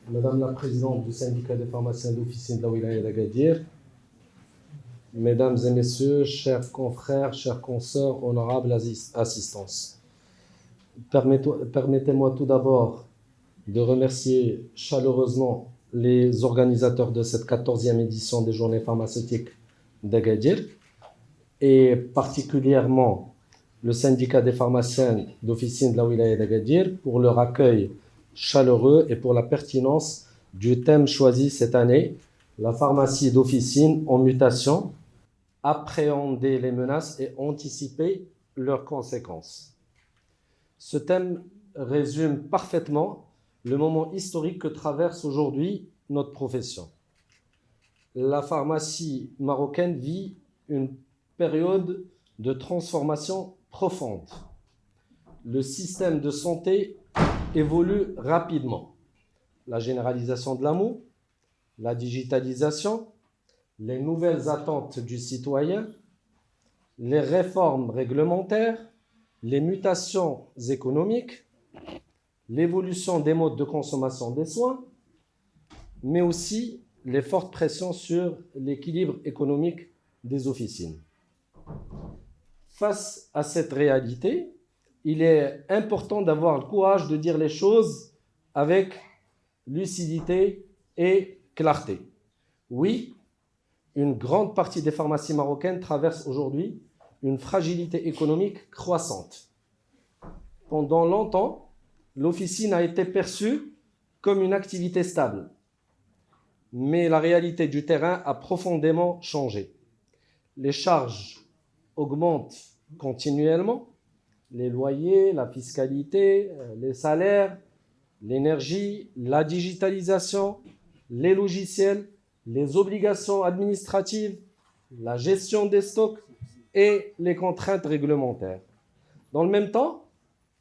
Madame la présidente du syndicat des pharmaciens d'officine de la wilaya d'Agadir, mesdames et messieurs, chers confrères, chers consoeurs, honorables assistances, permettez-moi tout d'abord de remercier chaleureusement les organisateurs de cette 14e édition des journées pharmaceutiques d'Agadir et particulièrement le syndicat des pharmaciens d'officine de la wilaya d'Agadir pour leur accueil chaleureux et pour la pertinence du thème choisi cette année, la pharmacie d'officine en mutation, appréhender les menaces et anticiper leurs conséquences. Ce thème résume parfaitement le moment historique que traverse aujourd'hui notre profession. La pharmacie marocaine vit une période de transformation profonde. Le système de santé évolue rapidement. La généralisation de l'amour, la digitalisation, les nouvelles attentes du citoyen, les réformes réglementaires, les mutations économiques, l'évolution des modes de consommation des soins, mais aussi les fortes pressions sur l'équilibre économique des officines. Face à cette réalité, il est important d'avoir le courage de dire les choses avec lucidité et clarté. Oui, une grande partie des pharmacies marocaines traversent aujourd'hui une fragilité économique croissante. Pendant longtemps, l'officine a été perçue comme une activité stable. Mais la réalité du terrain a profondément changé. Les charges augmentent continuellement. Les loyers, la fiscalité, les salaires, l'énergie, la digitalisation, les logiciels, les obligations administratives, la gestion des stocks et les contraintes réglementaires. Dans le même temps,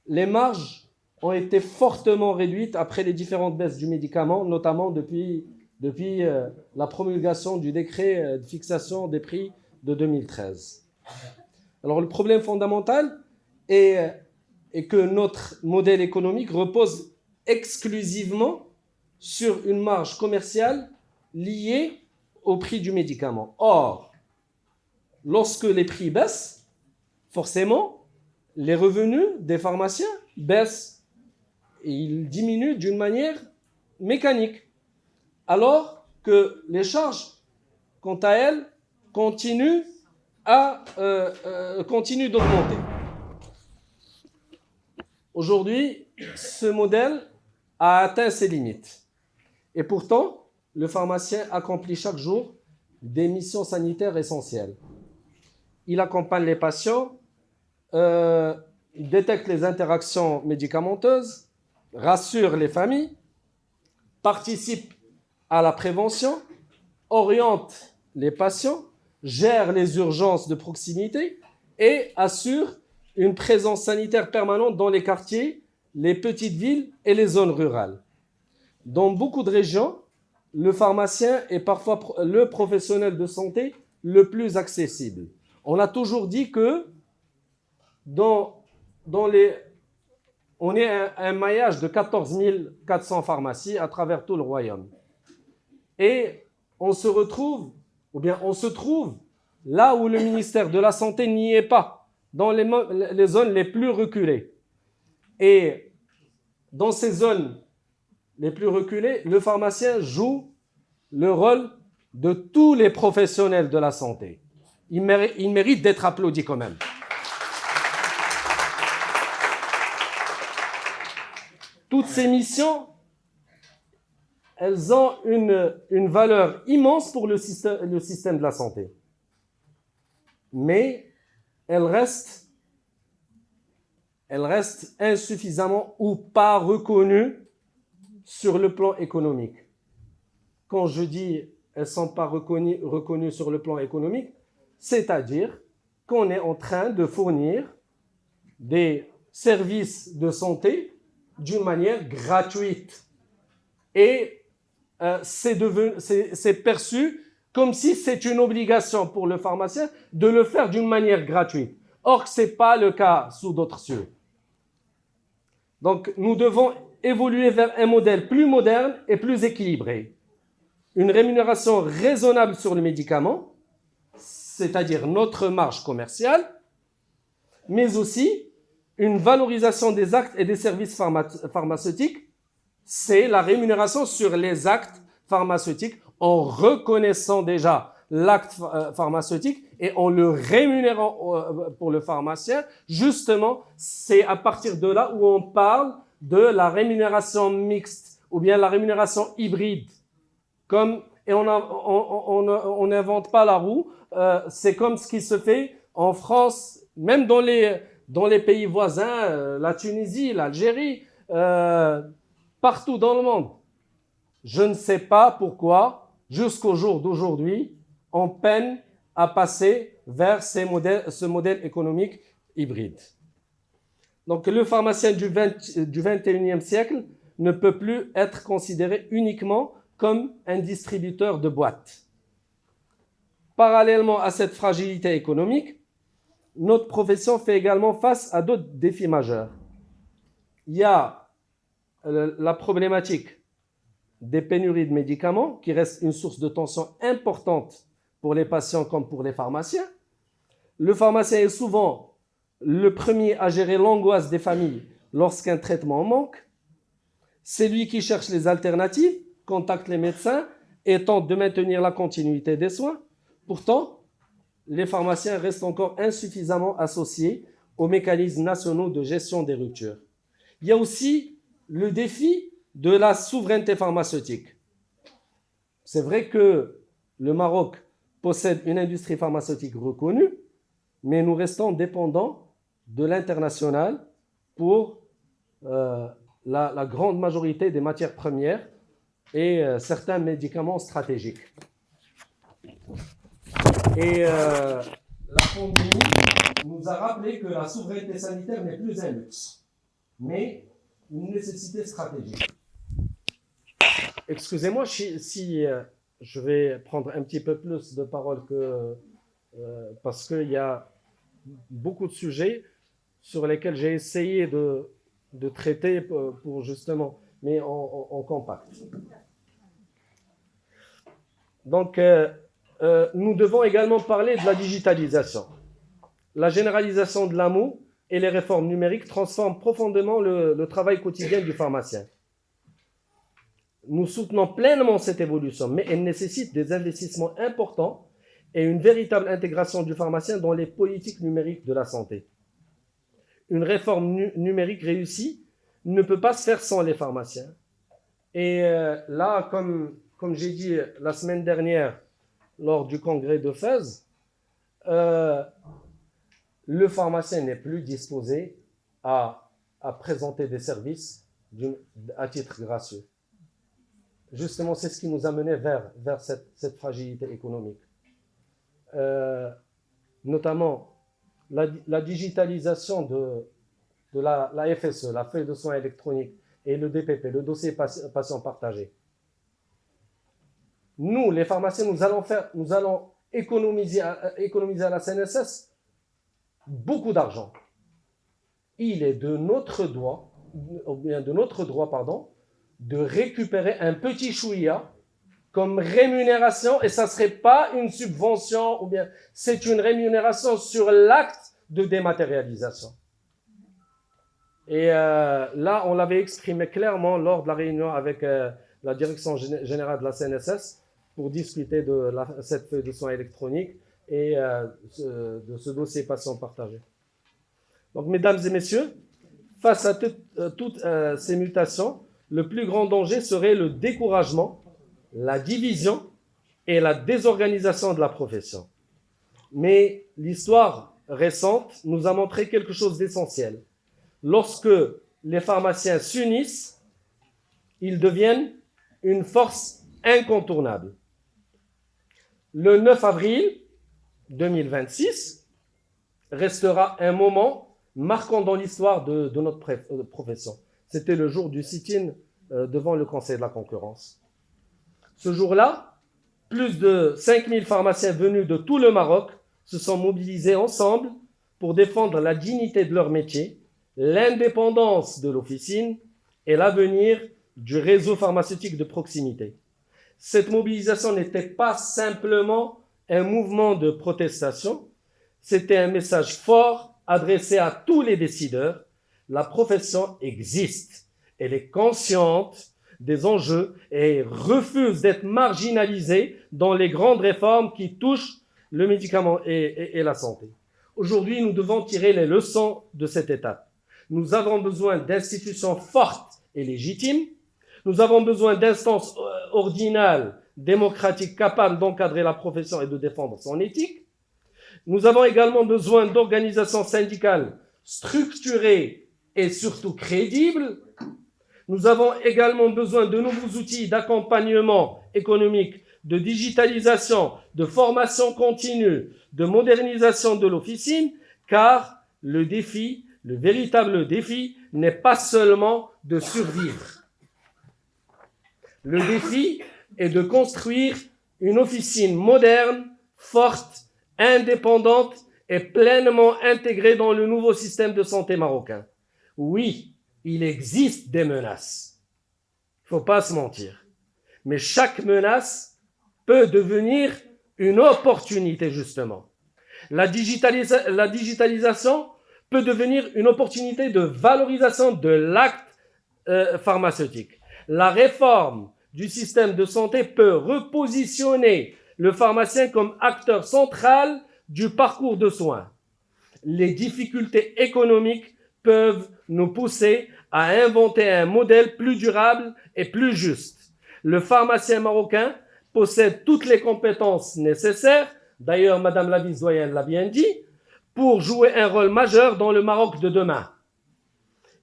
les marges ont été fortement réduites après les différentes baisses du médicament, notamment depuis la promulgation du décret de fixation des prix de 2013. Alors le problème fondamental est que notre modèle économique repose exclusivement sur une marge commerciale liée au prix du médicament. Or, lorsque les prix baissent, forcément, les revenus des pharmaciens baissent et ils diminuent d'une manière mécanique, alors que les charges, quant à elles, continuent d'augmenter. Aujourd'hui, ce modèle a atteint ses limites. Et pourtant, le pharmacien accomplit chaque jour des missions sanitaires essentielles. Il accompagne les patients, il détecte les interactions médicamenteuses, rassure les familles, participe à la prévention, oriente les patients, gère les urgences de proximité et assure une présence sanitaire permanente dans les quartiers, les petites villes et les zones rurales. Dans beaucoup de régions, le pharmacien est parfois le professionnel de santé le plus accessible. On a toujours dit que on est un maillage de 14 400 pharmacies à travers tout le royaume. Et on se trouve là où le ministère de la Santé n'y est pas, dans les zones les plus reculées. Et dans ces zones les plus reculées, le pharmacien joue le rôle de tous les professionnels de la santé. Il mérite d'être applaudi quand même. Toutes ces missions, elles ont une valeur immense pour le système de la santé. Mais elles restent insuffisamment ou pas reconnues sur le plan économique. Quand je dis elles ne sont pas reconnues sur le plan économique, c'est-à-dire qu'on est en train de fournir des services de santé d'une manière gratuite. Et c'est perçu comme si c'est une obligation pour le pharmacien de le faire d'une manière gratuite. Or, ce n'est pas le cas sous d'autres cieux. Donc, nous devons évoluer vers un modèle plus moderne et plus équilibré. Une rémunération raisonnable sur le médicament, c'est-à-dire notre marge commerciale, mais aussi une valorisation des actes et des services pharmaceutiques, c'est la rémunération sur les actes pharmaceutiques en reconnaissant déjà l'acte pharmaceutique et en le rémunérant pour le pharmacien. Justement, c'est à partir de là où on parle de la rémunération mixte ou bien la rémunération hybride. Et on n'invente pas la roue, c'est comme ce qui se fait en France, même dans les pays voisins, la Tunisie, l'Algérie, partout dans le monde. Je ne sais pas pourquoi, jusqu'au jour d'aujourd'hui, on peine à passer vers ce modèle économique hybride. Donc le pharmacien du 21e siècle ne peut plus être considéré uniquement comme un distributeur de boîtes. Parallèlement à cette fragilité économique, notre profession fait également face à d'autres défis majeurs. Il y a la problématique des pénuries de médicaments, qui reste une source de tension importante pour les patients comme pour les pharmaciens. Le pharmacien est souvent le premier à gérer l'angoisse des familles lorsqu'un traitement manque. C'est lui qui cherche les alternatives, contacte les médecins et tente de maintenir la continuité des soins. Pourtant, les pharmaciens restent encore insuffisamment associés aux mécanismes nationaux de gestion des ruptures. Il y a aussi le défi de la souveraineté pharmaceutique. C'est vrai que le Maroc possède une industrie pharmaceutique reconnue, mais nous restons dépendants de l'international pour la grande majorité des matières premières et certains médicaments stratégiques. Et la pandémie nous a rappelé que la souveraineté sanitaire n'est plus un luxe, mais une nécessité stratégique. Excusez-moi si je vais prendre un petit peu plus de parole parce qu'il y a beaucoup de sujets sur lesquels j'ai essayé de traiter pour justement, mais en compact. Donc, nous devons également parler de la digitalisation. La généralisation de l'AMO et les réformes numériques transforment profondément le travail quotidien du pharmacien. Nous soutenons pleinement cette évolution, mais elle nécessite des investissements importants et une véritable intégration du pharmacien dans les politiques numériques de la santé. Une réforme numérique réussie ne peut pas se faire sans les pharmaciens. Et là, comme j'ai dit la semaine dernière lors du congrès de Fès, le pharmacien n'est plus disposé à présenter des services à titre gracieux. Justement, c'est ce qui nous a mené vers cette fragilité économique. Notamment, la digitalisation de la FSE, la feuille de soins électronique, et le DPP, le dossier patient partagé. Nous, les pharmaciens, nous allons économiser à la CNSS beaucoup d'argent. Il est de notre droit, de récupérer un petit chouïa comme rémunération, et ça ne serait pas une subvention, ou bien c'est une rémunération sur l'acte de dématérialisation. Et là, on l'avait exprimé clairement lors de la réunion avec la direction générale de la CNSS pour discuter de cette feuille de soins électronique et de ce dossier patient partagé. Donc, mesdames et messieurs, face à toutes ces mutations, le plus grand danger serait le découragement, la division et la désorganisation de la profession. Mais l'histoire récente nous a montré quelque chose d'essentiel. Lorsque les pharmaciens s'unissent, ils deviennent une force incontournable. Le 9 avril 2026 restera un moment marquant dans l'histoire de notre profession. C'était le jour du sit-in devant le Conseil de la concurrence. Ce jour-là, plus de 5000 pharmaciens venus de tout le Maroc se sont mobilisés ensemble pour défendre la dignité de leur métier, l'indépendance de l'officine et l'avenir du réseau pharmaceutique de proximité. Cette mobilisation n'était pas simplement un mouvement de protestation, c'était un message fort adressé à tous les décideurs. La profession existe, elle est consciente des enjeux et refuse d'être marginalisée dans les grandes réformes qui touchent le médicament et la santé. Aujourd'hui, nous devons tirer les leçons de cette étape. Nous avons besoin d'institutions fortes et légitimes. Nous avons besoin d'instances ordinales, démocratiques, capables d'encadrer la profession et de défendre son éthique. Nous avons également besoin d'organisations syndicales structurées et surtout crédibles. Nous avons également besoin de nouveaux outils d'accompagnement économique, de digitalisation, de formation continue, de modernisation de l'officine, car le défi, le véritable défi, n'est pas seulement de survivre. Le défi est de construire une officine moderne, forte, indépendante et pleinement intégrée dans le nouveau système de santé marocain. Oui, il existe des menaces. Il ne faut pas se mentir. Mais chaque menace peut devenir une opportunité, justement. La digitalisation peut devenir une opportunité de valorisation de l'acte pharmaceutique. La réforme du système de santé peut repositionner le pharmacien comme acteur central du parcours de soins. Les difficultés économiques peuvent nous pousser à inventer un modèle plus durable et plus juste. Le pharmacien marocain possède toutes les compétences nécessaires, d'ailleurs Madame la vice-doyenne l'a bien dit, pour jouer un rôle majeur dans le Maroc de demain.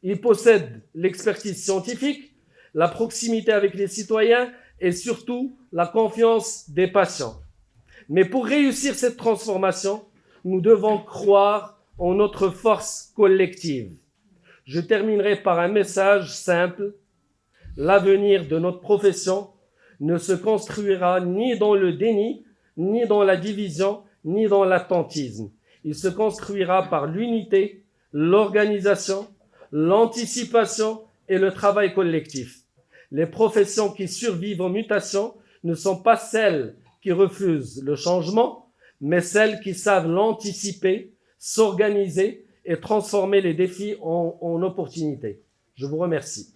Il possède l'expertise scientifique, la proximité avec les citoyens et surtout la confiance des patients. Mais pour réussir cette transformation, nous devons croire en notre force collective. Je terminerai par un message simple. L'avenir de notre profession ne se construira ni dans le déni, ni dans la division, ni dans l'attentisme. Il se construira par l'unité, l'organisation, l'anticipation et le travail collectif. Les professions qui survivent aux mutations ne sont pas celles qui refusent le changement, mais celles qui savent l'anticiper, s'organiser et transformer les défis en opportunités. Je vous remercie.